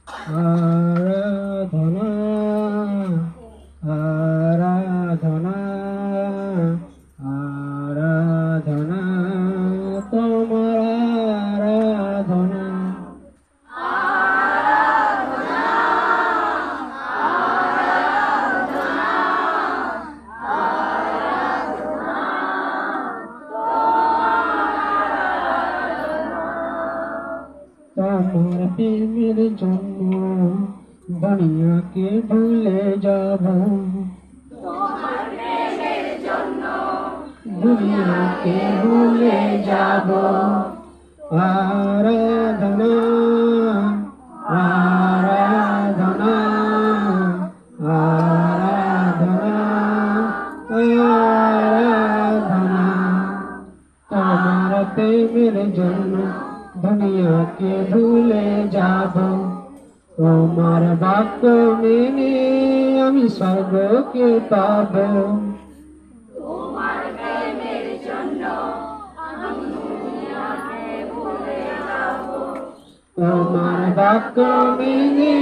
আরাধনা আরাধনা আরাধনা তোমার আরাধনা তোমার প্রেমের জন্য দুনিয়াকে ভুলে যাব দুনিয়াকে ভুলে যাব আরাধনা আরাধনা আরাধনা আরাধনা তোমার প্রেমের জন্য দুনিয়াকে ভুলে যাব তোমার বাক্য মেনে আমি স্বর্গকে পাব তোমার বাক্য মেনে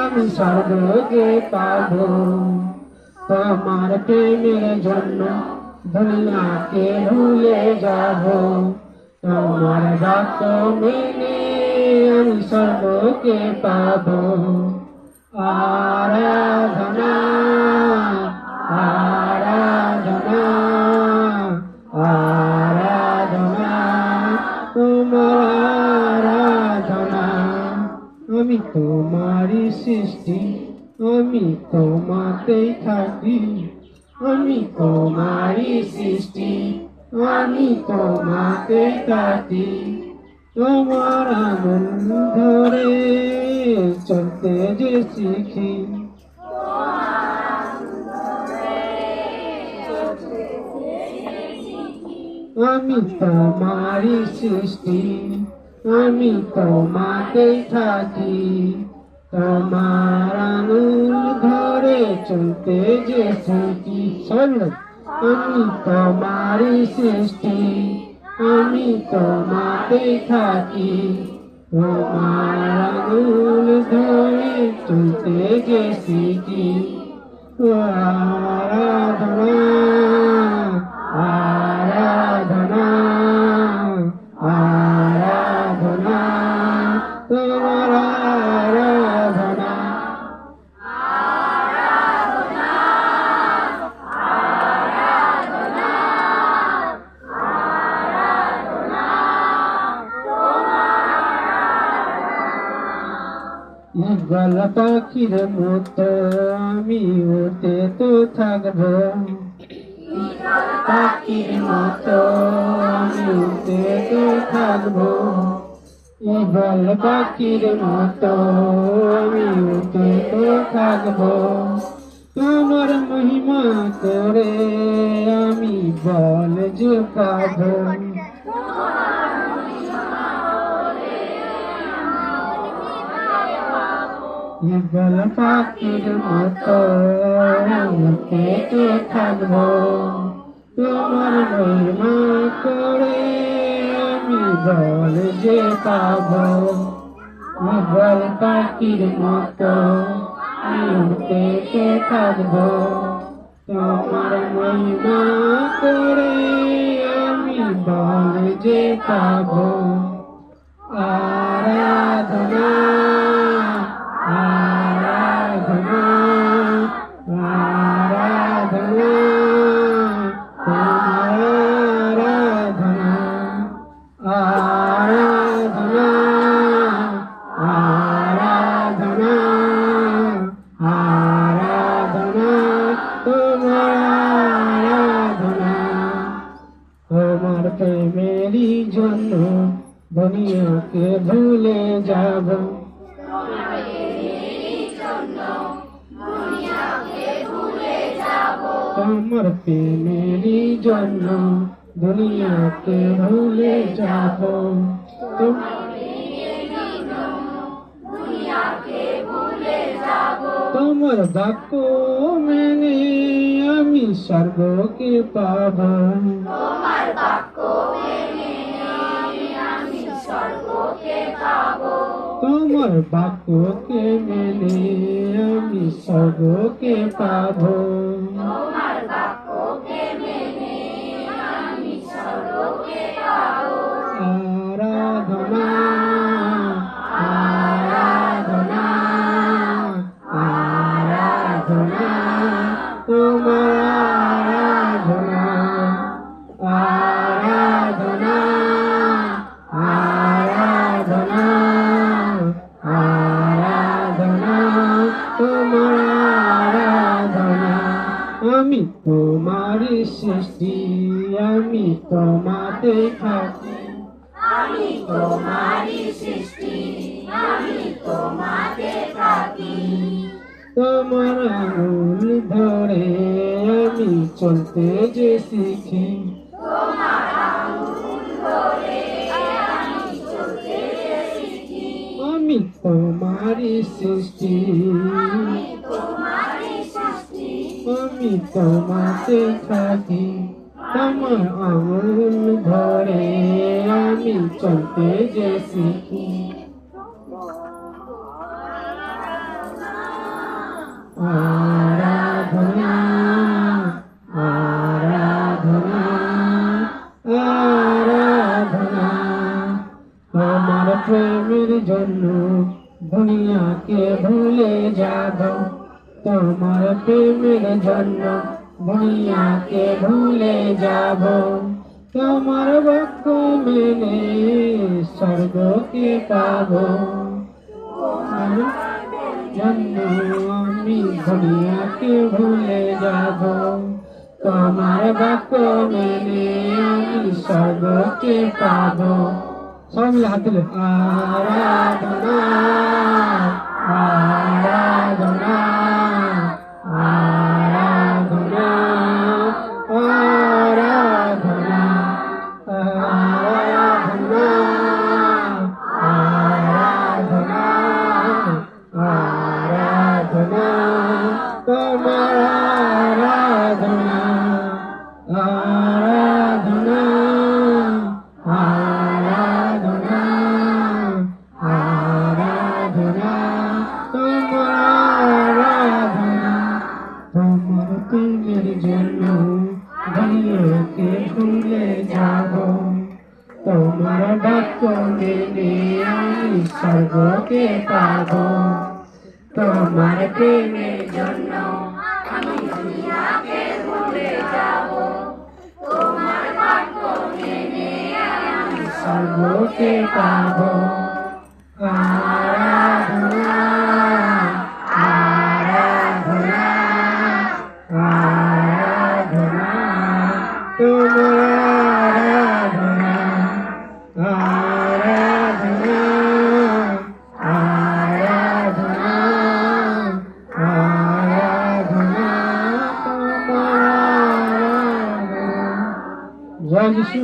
আমি স্বর্গকে পাব তোমার প্রেমের জন্য দুনিয়াকে ভুলে যাব তোমার বাক্য মেনে আমি স্বর্গকে পাব আরাধনা আরাধনা আরাধনা তোমার আরাধনা আমি তোমারই সৃষ্টি আমি তোমাতেই থাকি আমি তোমারই সৃষ্টি আমি তোমাকে থাকি তোমার আনন্দ ধরে চলতে যে শিখি আমি তোমারই সৃষ্টি আমি তোমাতেই থাকি তোমার আনন্দ ধরে চলতে যে শিখি আমি তোমারই সৃষ্টি আমি তোমাতেই থাকি তোমার আঙুল ধরে চলতে যে শিখি আরাধনা আরাধনা আরাধনা তোমার আরাধনা ইগল পাখির মতো আমি উড়তে তো থাকবো পাখির মতো আমি উড়তে তো থাকবো ইগল পাখির মতো আমি উড়তে তো থাকবো তোমার মহিমা করে আমি বল যে পাবো ইগল পাখির মতো উড়তে তো থাকবো তোমার মহিমা করে আমি বল যে পাবো ইগল পাখির মতো উড়তে তো থাকবো তোমার মহিমা করে আমি বল যে পাবো আরাধনা আরাধনা আরাধনা আরাধনা আরাধনা আরাধনা আরাধনা তোমার আরাধনা তোমার প্রেমেরই জন্য দুনিয়াকে ভুলে যাব তোমার প্রেমেরই জন্য দুনিয়াকে ভুলে যাব তোমার বাক্য মেনে আমি স্বর্গকে পাব তোমার তোমার বাক্যকে মেনে আমি স্বর্গকে পাবো। আরাধনা আরাধনা আরাধনা তোমার আরাধনা আরাধনা আরাধনা তোমার আরাধনা। আমি তোমারই সৃষ্টি আমি তোমাতে থাকি। আমি তোমারই সৃষ্টি আমি তোমাতে থাকি। তোমার আঙুল ধরে আমি চলতে যে শিখি। তোমার আঙুল ধরে আমি চলতে শিখি। আমি তোমারই সৃষ্টি আমি তোমারই সৃষ্টি আমি তোমাতে থাকি। তোমার আঙুল ধরে আমি চলতে যে শিখি। আরাধনা আরাধনা আরাধনা তোমার প্রেমের জন্য দুনিয়াকে ভুলে যাব। তোমার প্রেমের জন্য দুনিয়াকে ভুলে যাব। তোমার বাক্য মেনে স্বর্গকে পাবো। তোমার জন্য আমি দুনিয়াকে ভুলে যাব। তোমার বাক্য মেনে আমি স্বর্গকে পাবো। সবাই মিলে হাত তুলে আরাধনা আরাধনা আরাধনা আরাধনা আরাধনা আরাধনা আরাধনা তোমার আরাধনা আরাধনা আরাধনা আরাধনা তোমার আরাধনা। তোমার প্রেমের জন্য দুনিয়াকে ভুলে যাব। তোমার বাক্য মেনে আমি স্বর্গকে পাবো। তোমার প্রেমের জন্য আমি দুনিয়াকে ভুলে যাব। তোমার বাক্য মেনে আমি স্বর্গকে পাবো। আরাধনা আরাধনা আরাধনা তোমার আরাধনা আরাধনা আরাধনা আরাধনা তোমার আরাধনা। জয় যিশু।